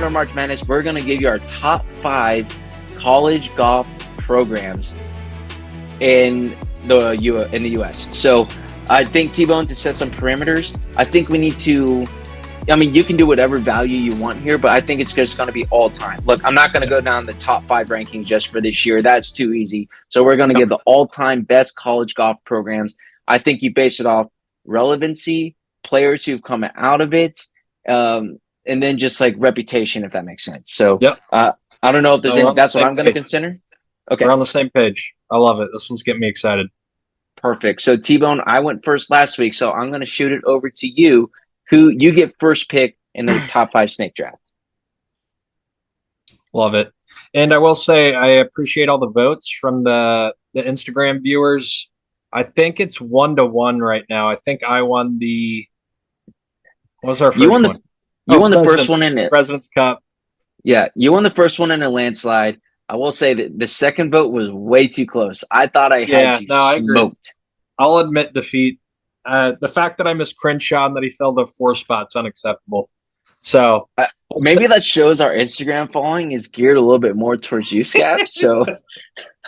our March Madness, we're going to give you our top 5 college golf programs in the U.S. So I think, T-Bone, to set some parameters, I think we need to – I mean, you can do whatever value you want here, but I think it's just going to be all time. Look, I'm not going to go down the top 5 rankings just for this year. That's too easy. So we're going to give the all-time best college golf programs. I think you base it off relevancy, players who've come out of it, and then just like reputation, if that makes sense. So I don't know if there's any – that's what I'm going to consider. Okay. We're on the same page. I love it. This one's getting me excited. Perfect. So, T-Bone, I went first last week, so I'm going to shoot it over to you. Who you get first pick in the top 5 snake draft? Love it. And I will say I appreciate all the votes from the Instagram viewers. I think it's 1-1 right now. I think I won the – what was our first one? You won the first one in it. President's Cup. Yeah, you won the first one in a landslide. I will say that the second vote was way too close. I thought I had you smoked. I'll admit defeat. The fact that I missed Crenshaw and that he fell to 4 spots unacceptable. So maybe that shows our Instagram following is geared a little bit more towards you, Scap. So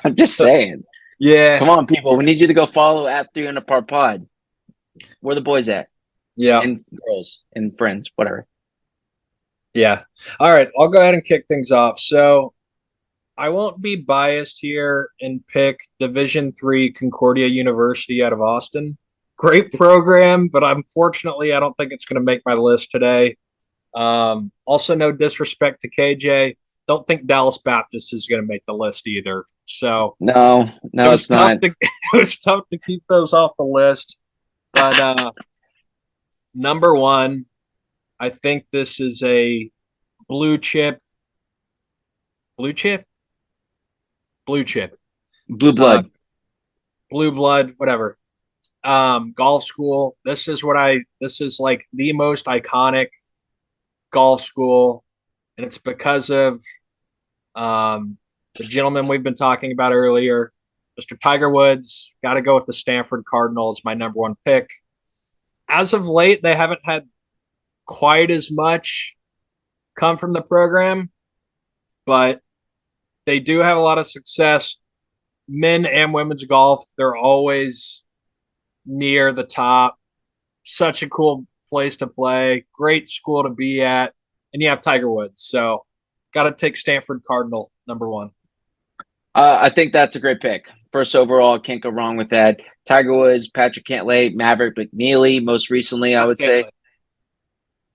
I'm just saying. Yeah. Come on, people. We need you to go follow at 3 Under Par Pod. Where the boys at? Yeah. And girls and friends, whatever. Yeah. All right. I'll go ahead and kick things off. So I won't be biased here and pick Division III Concordia University out of Austin. Great program, but unfortunately, I don't think it's going to make my list today. Also, no disrespect to KJ. Don't think Dallas Baptist is going to make the list either. So no, it's not. It was tough to keep those off the list. But number 1, I think this is a blue chip, blue blood, whatever. Golf school. This is like the most iconic golf school, and it's because of the gentleman we've been talking about earlier, Mr. Tiger Woods. Got to go with the Stanford Cardinals, my number 1 pick. As of late, they haven't had quite as much come from the program, but they do have a lot of success. Men and women's golf, they're always near the top. Such a cool place to play. Great school to be at. And you have Tiger Woods. So got to take Stanford Cardinal, number 1. I think that's a great pick. First overall, can't go wrong with that. Tiger Woods, Patrick Cantlay, Maverick McNeely, most recently, I would say.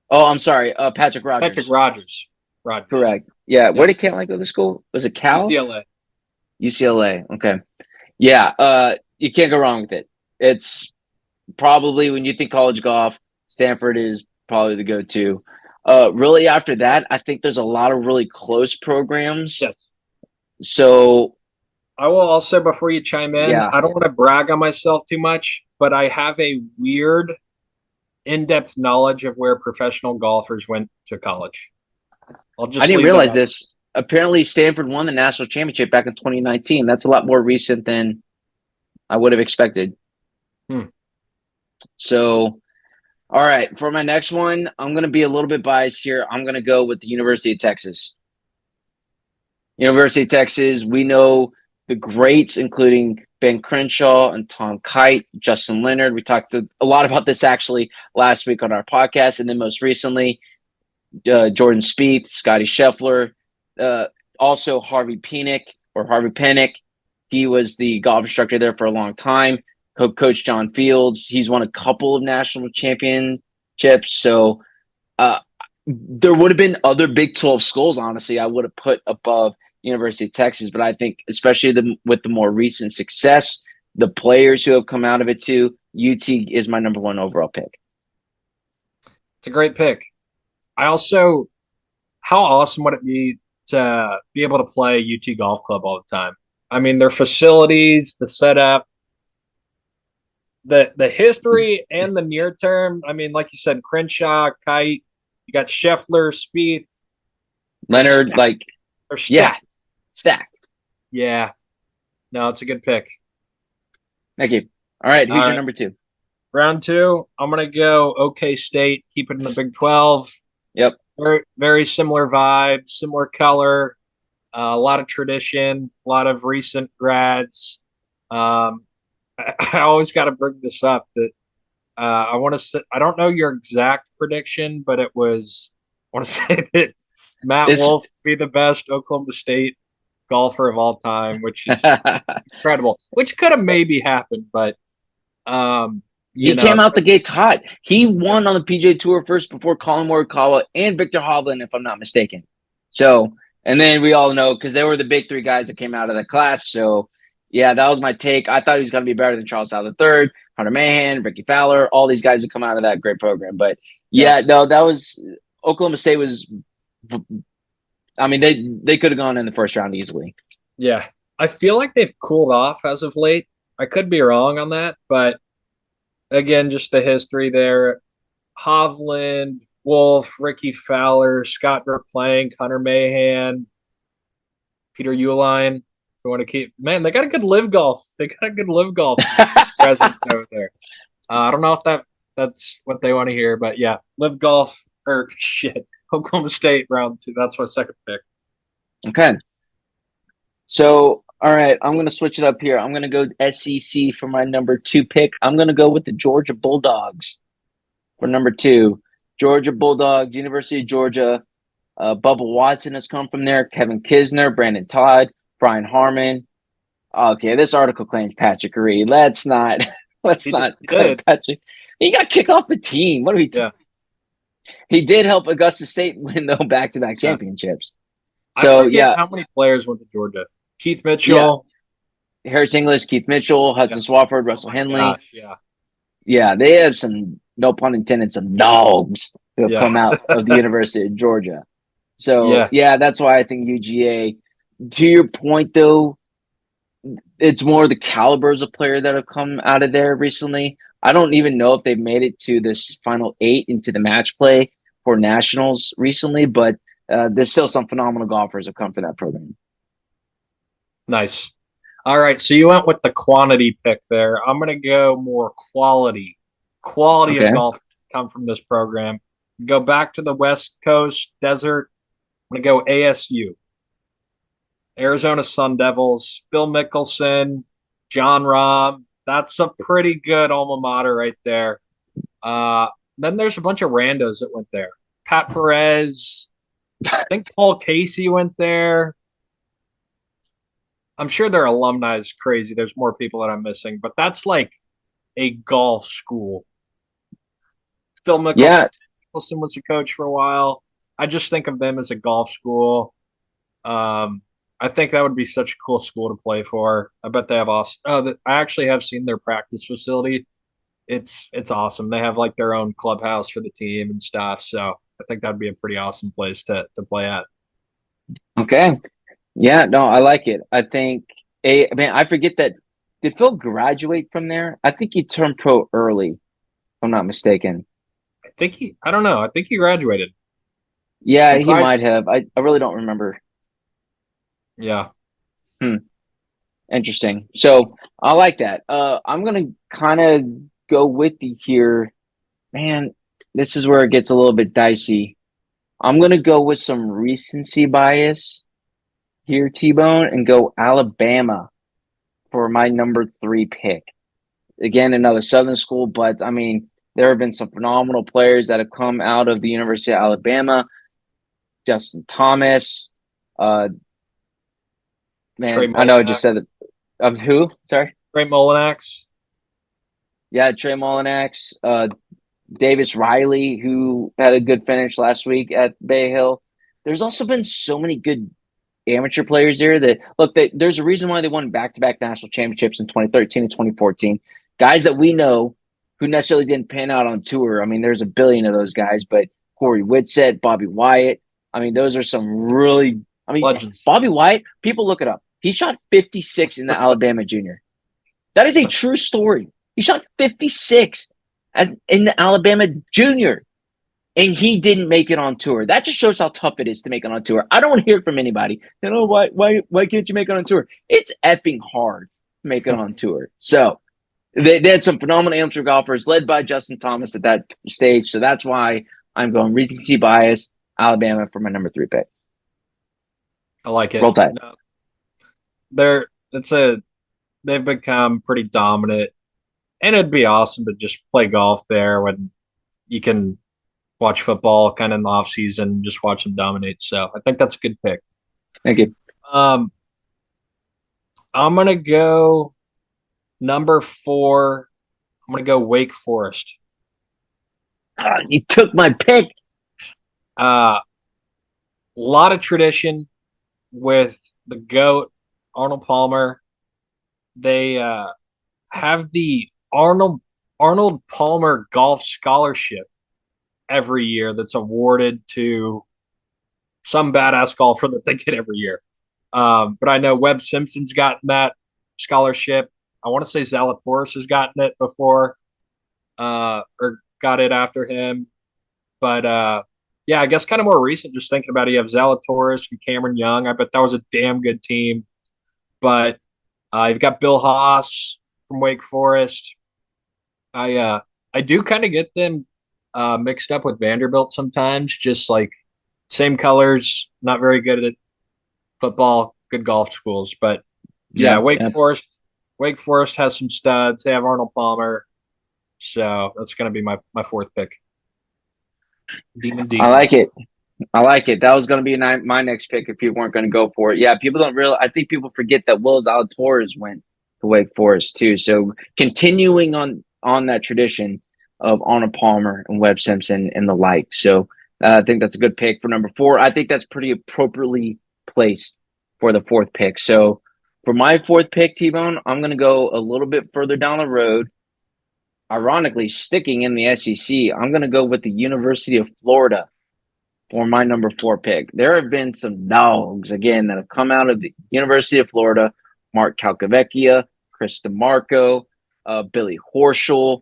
Oh, I'm sorry. Patrick Rogers. Patrick Rogers. Correct. Yeah. Where did Cantlay go to school? Was it Cal? UCLA. Okay. Yeah. You can't go wrong with it. It's probably, when you think college golf, Stanford is probably the go-to. Really, after that, I think there's a lot of really close programs. Yes. So I will also, before you chime in, I don't want to brag on myself too much, but I have a weird in-depth knowledge of where professional golfers went to college. I didn't realize this. Apparently, Stanford won the national championship back in 2019. That's a lot more recent than I would have expected. So, all right, for my next one, I'm going to be a little bit biased here. I'm going to go with the University of Texas. University of Texas, we know the greats, including Ben Crenshaw and Tom Kite, Justin Leonard. We talked a lot about this actually last week on our podcast. And then most recently, Jordan Spieth, Scotty Scheffler, also Harvey Penick. He was the golf instructor there for a long time. Coach John Fields, he's won a couple of national championships. So there would have been other Big 12 schools, honestly, I would have put above University of Texas. But I think especially with the more recent success, the players who have come out of it too, UT is my number 1 overall pick. It's a great pick. I also, how awesome would it be to be able to play UT Golf Club all the time? I mean, their facilities, the setup, the history and the near term. I mean, like you said, Crenshaw, Kite, you got Scheffler, Spieth, Leonard, they're stacked. Stacked. Yeah. No, it's a good pick. Thank you. All right, who's your number 2? Round 2, I'm going to go OK State, keep it in the Big 12. Yep. very very similar vibe, similar color, a lot of tradition, a lot of recent grads. I always got to bring this up that I want to say I don't know your exact prediction, but it was I want to say that Matt This Wolff be the best Oklahoma State golfer of all time, which is incredible. Which could have maybe happened, but um, you he know, came out the gates hot. He won on the PGA Tour first before Colin Morikawa and Victor Hovland, if I'm not mistaken. So, and then we all know because they were the big three guys that came out of the class. So, yeah, that was my take. I thought he was going to be better than Charles Howell III, Hunter Mahan, Ricky Fowler, all these guys that come out of that great program. But yeah, yeah, no, that was Oklahoma State was. I mean, they could have gone in the first round easily. yeah. I feel like they've cooled off as of late. I could be wrong on that, but again, just the history there. Hovland, Wolf, Ricky Fowler, Scott Verplank, Hunter Mahan, Peter Uihlein. If you want to keep, man, they got a good live golf. They got a good live golf presence over there. I don't know if that's what they want to hear, but yeah, live golf or shit. Oklahoma State round 2. That's my second pick. Okay. So, all right, I'm going to switch it up here. I'm going to go SEC for my number 2 pick. I'm going to go with the Georgia Bulldogs for number 2. Georgia Bulldogs, University of Georgia. Bubba Watson has come from there. Kevin Kisner, Brandon Todd, Brian Harmon. Okay, this article claims Patrick Reed. Let's not claim Did. Patrick. He got kicked off the team. What are we? Yeah. He did help Augusta State win though back-to-back Yeah. championships. I So forget yeah, how many players went to Georgia. Keith Mitchell. Harris English, Keith Mitchell, Hudson Swafford, Russell Henley. Gosh, yeah. Yeah, they have some, no pun intended, some dogs who have Yeah. come out of the University of Georgia. So, Yeah. that's why I think UGA, to your point, though, it's more the calibers of player that have come out of there recently. I don't even know if they've made it to this final 8 into the match play for nationals recently, but there's still some phenomenal golfers have come from that program. Nice. All right. So you went with the quantity pick there. I'm going to go more quality. Quality Okay. of golf come from this program. Go back to the West Coast desert. I'm going to go ASU. Arizona Sun Devils, Phil Mickelson, John Rahm. That's a pretty good alma mater right there. Then there's a bunch of randos that went there. Pat Perez. I think Paul Casey went there. I'm sure their alumni is crazy. There's more people that I'm missing, but that's like a golf school. Phil Mickelson, Yeah. Mickelson was a coach for a while. I just think of them as a golf school. I think that would be such a cool school to play for. I bet they have awesome. I actually have seen their practice facility. It's awesome. They have like their own clubhouse for the team and stuff. So I think that'd be a pretty awesome place to play at. Okay. Yeah, no, I like it. I think man, I forget that. Did Phil graduate from there? I think he turned pro early, if I'm not mistaken. I don't know. I think he graduated. Yeah, he Surprised. might have. I really don't remember. Yeah. Interesting. So I like that. I'm gonna kind of go with you here. Man, this is where it gets a little bit dicey. I'm gonna go with some recency bias here, T-Bone, and go Alabama for my number 3 pick. Again, another Southern school, but I mean, there have been some phenomenal players that have come out of the University of Alabama. Justin Thomas, man, I know I just said it. Who? Sorry. Trey Mullinax. Yeah, Trey Mullinax, Davis Riley, who had a good finish last week at Bay Hill. There's also been so many good amateur players there that look. There's a reason why they won back-to-back national championships in 2013 and 2014. Guys that we know who necessarily didn't pan out on tour. I mean, there's a billion of those guys, but Corey Whitsett, Bobby Wyatt. I mean, those are some really. I mean, Legends. Bobby Wyatt. People look it up. He shot 56 in the Alabama Junior. That is a true story. He shot 56 in the Alabama Junior, and he didn't make it on tour. That just shows how tough it is to make it on tour. I don't want to hear it from anybody. You know, why can't you make it on tour? It's effing hard to make it on tour. So they had some phenomenal amateur golfers led by Justin Thomas at that stage. So that's why I'm going recency bias. Alabama for my number 3 pick. I like it. Roll Tide. No, they're it's a they've become pretty dominant, and it'd be awesome to just play golf there when you can watch football kind of in the off season, just watch them dominate. So I think that's a good pick. Thank you. Um, I'm gonna go number 4. I'm gonna go Wake Forest. You took my pick. A lot of tradition with the GOAT, Arnold Palmer. They have the Arnold Palmer Golf Scholarship every year that's awarded to some badass golfer that they get every year. But I know Webb Simpson's gotten that scholarship. I want to say Zalatoris has gotten it before, or got it after him. But yeah, I guess kind of more recent. Just thinking about it, you have Zalatoris and Cameron Young. I bet that was a damn good team. But you've got Bill Haas from Wake Forest. I do kind of get them mixed up with Vanderbilt sometimes. Just like same colors, not very good at football, good golf schools. But yeah, Yeah. Wake Forest has some studs. They have Arnold Palmer, so that's going to be my fourth pick. Demon I Deacon. like it. I like it. That was going to be my next pick if people weren't going to go for it. Yeah, people don't realize. I think people forget that Will Zalatoris went to Wake Forest too. So continuing on that tradition of Arnold Palmer and Webb Simpson and the like. So I think that's a good pick for number 4. I think that's pretty appropriately placed for the 4th pick. So for my 4th pick, T-Bone, I'm going to go a little bit further down the road. Ironically, sticking in the SEC, I'm going to go with the University of Florida for my number 4 pick. There have been some dogs, again, that have come out of the University of Florida. Mark Calcavecchia, Chris DeMarco, Billy Horschel.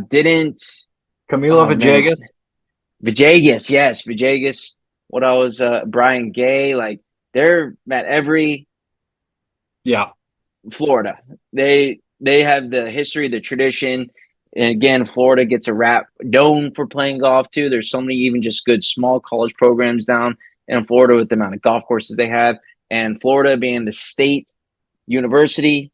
Didn't Camilo Villegas. Villegas, yes. Villegas. What I was Brian Gay. Like, they're Matt Every. Yeah. Florida. They have the history, the tradition. And again, Florida gets a rap known for playing golf too. There's so many even just good small college programs down in Florida with the amount of golf courses they have. And Florida being the state university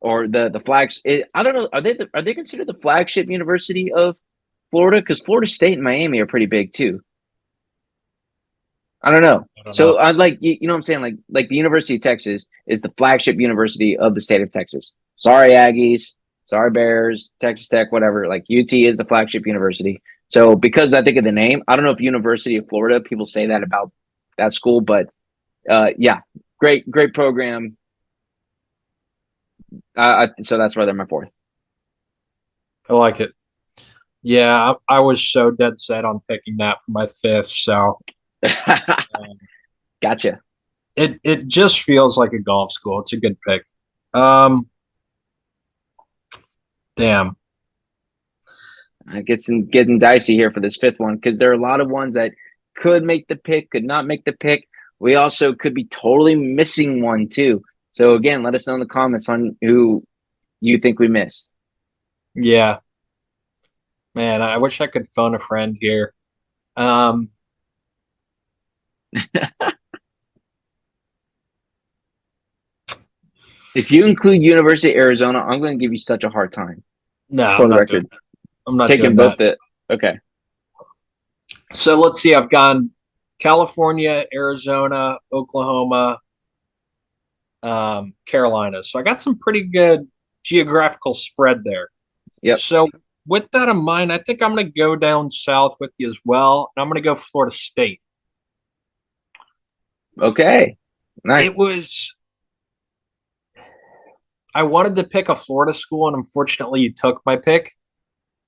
or the flags. I don't know. Are they considered the flagship university of Florida? Because Florida State and Miami are pretty big too. I don't know. I don't So know. I like you know what I'm saying, like the University of Texas is the flagship university of the state of Texas. Sorry Aggies, sorry Bears, Texas Tech, whatever. Like UT is the flagship university. So because I think of the name, I don't know if University of Florida people say that about that school, but yeah, great program. So that's why they're my 4th. I like it. Yeah, I was so dead set on picking that for my 5th. So Gotcha. it just feels like a golf school. It's a good pick. Um, damn. It gets getting dicey here for this 5th one because there are a lot of ones that could make the pick, could not make the pick. We also could be totally missing one too. So again, let us know in the comments on who you think we missed. Yeah. Man, I wish I could phone a friend here. Um, If you include University of Arizona, I'm going to give you such a hard time. no, For I'm the not doing record, that. I'm not taking doing both that. okay. So let's see. I've gone California, Arizona, Oklahoma, Carolina. So I got some pretty good geographical spread there. Yep. So with that in mind, I think I'm going to go down south with you as well. And I'm going to go Florida State. Okay. Nice. I wanted to pick a Florida school, and unfortunately, you took my pick.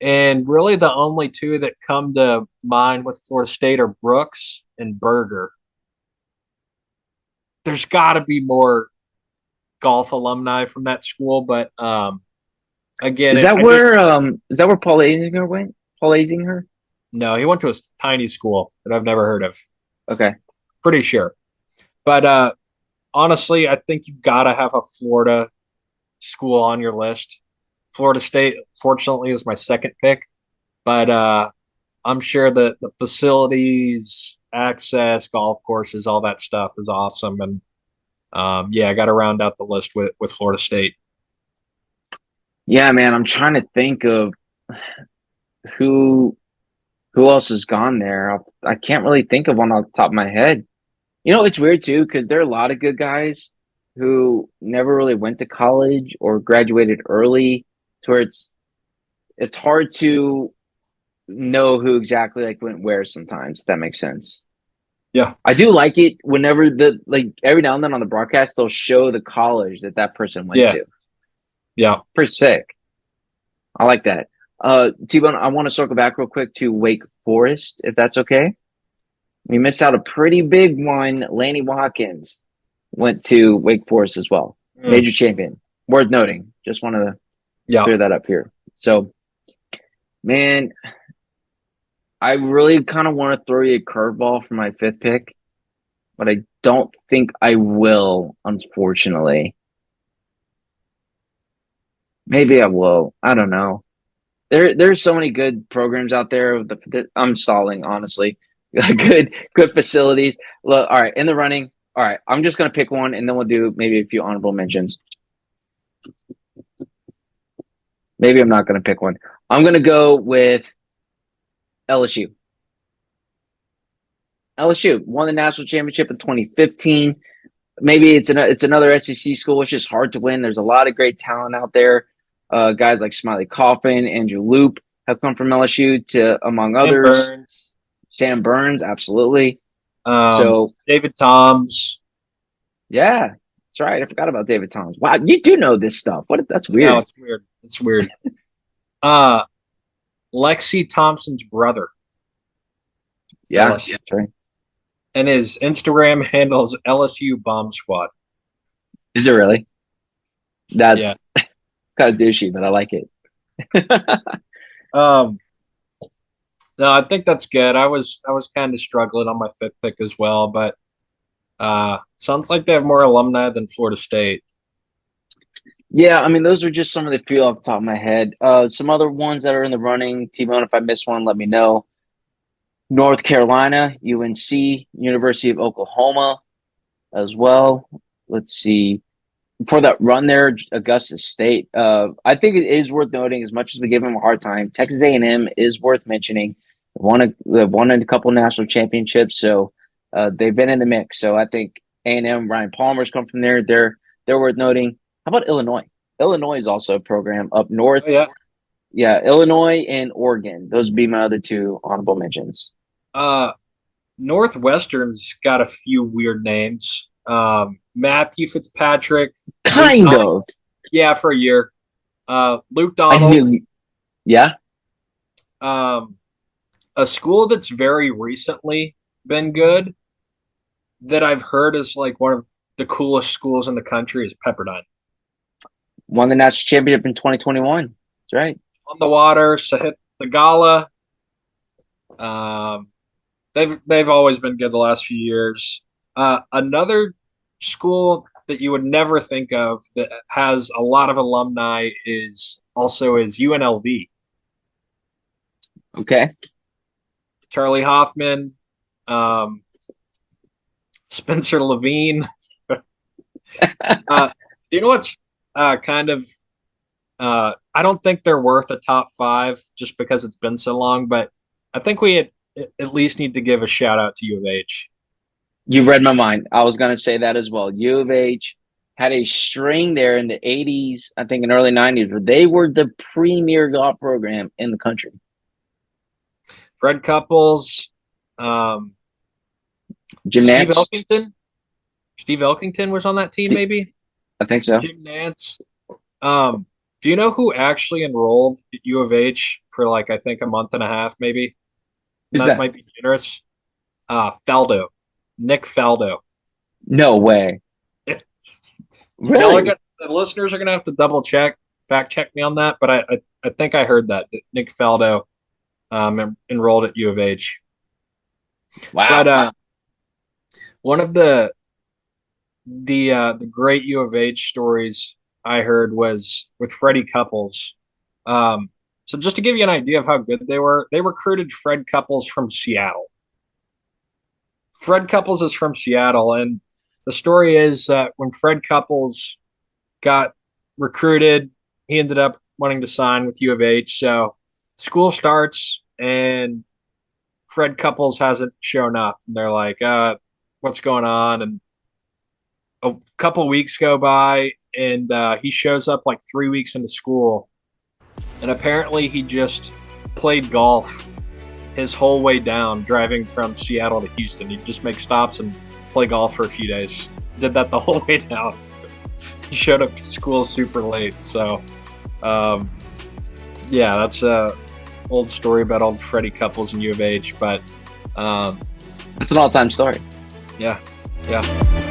And really, the only two that come to mind with Florida State are Brooks and Berger. There's got to be more golf alumni from that school, but again, Is that where Paul Azinger went? Paul Azinger? no, he went to a tiny school that I've never heard of. Okay. Pretty sure. But honestly, I think you've got to have a Florida school on your list. Florida State, fortunately, was my second pick, but I'm sure that the facilities, access, golf courses, all that stuff is awesome. And yeah, I got to round out the list with Florida State. Yeah, man, I'm trying to think of who who else has gone there. I can't really think of one off the top of my head. You know, it's weird too because there are a lot of good guys who never really went to college or graduated early, to where it's hard to know who exactly like went where sometimes, if that makes sense. Yeah, I do like it whenever like every now and then on the broadcast they'll show the college that that person went yeah, to. yeah. Pretty sick. I like that. T-Bone, I want to circle back real quick to Wake Forest, if that's okay. We missed out a pretty big one. Lanny Watkins went to Wake Forest as well. Mm, Major champion. Worth noting. Just wanted to yeah. clear that up here. So, man, I really kind of want to throw you a curveball for my fifth pick, but I don't think I will, unfortunately. Maybe I will. I don't know. There's so many good programs out there. I'm stalling, honestly. Good facilities. Look, all right, in the running. All right, I'm just gonna pick one, and then we'll do maybe a few honorable mentions. Maybe I'm not gonna pick one. I'm gonna go with LSU. LSU won the national championship in 2015. Maybe it's another SEC school. It's just hard to win. There's a lot of great talent out there. Guys like Smiley Coffin, Andrew Loop have come from LSU to among And others. Burns, Sam Burns, absolutely. So David Toms. yeah, that's right. I forgot about David Thomas. Wow, you do know this stuff. What? That's No, weird. it's weird. It's weird. Uh, Lexi Thompson's brother, Yeah, LSU, that's right. and his Instagram handles LSU Bomb Squad. Is it really? Yeah. That's it's kind of douchey, but I like it. Um, no, I think that's good. I was kind of struggling on my fifth pick as well, but sounds like they have more alumni than Florida State. Yeah, I mean, those are just some of the few off the top of my head. Some other ones that are in the running. T-Bone, if I miss one, let me know. North Carolina, UNC, University of Oklahoma as well. Let's see. For that run there, Augusta State. I think it is worth noting, as much as we give them a hard time, Texas A&M is worth mentioning. They won a couple national championships, so they've been in the mix. So I think A&M, Ryan Palmer's come from there. They're worth noting. How about Illinois? Illinois is also a program up north. Oh yeah. Yeah, Illinois and Oregon. Those would be my other two honorable mentions. Uh, Northwestern's got a few weird names. Matthew Fitzpatrick, Luke Kind Donald. of. Yeah, for a year. Luke I Donald. knew. Yeah. Um, a school that's very recently been good that I've heard is like one of the coolest schools in the country is Pepperdine. Won the national championship in 2021. That's right. On the water, Sahith Theegala. Um, they've always been good the last few years. Another school that you would never think of that has a lot of alumni is UNLV. Okay. Charlie Hoffman, um, Spencer Levine. Do you know what's kind of I don't think they're worth a top five just because it's been so long, but I think we at least need to give a shout out to U of H. You read my mind. I was going to say that as well. U of H had a string there in the 80s, I think in early 90s, where they were the premier golf program in the country. Fred Couples, um, Jim Steve Nance, Elkington. Steve Elkington was on that team, maybe. I think so. Jim Nance. Do you know who actually enrolled at U of H for like I think a month and a half, maybe? And Who's that that? might be generous. Faldo, Nick Faldo. No way. Y'all are Really? the listeners are gonna have to double check, fact check me on that, but I think I heard that Nick Faldo enrolled at U of H. But Wow. one of the great U of H stories I heard was with Freddie Couples. Um, So just to give you an idea of how good they were, they recruited Fred Couples from Seattle. Fred Couples is from Seattle, and the story is that when Fred Couples got recruited, he ended up wanting to sign with U of H. So school starts, and Fred Couples hasn't shown up. And they're like, what's going on? And a couple weeks go by, and he shows up like 3 weeks into school. And apparently, he just played golf his whole way down, driving from Seattle to Houston. He'd just make stops and play golf for a few days. Did that the whole way down. He showed up to school super late. So, yeah, that's a old story about old Freddie Couples and U of H. But That's an all-time story. yeah, yeah.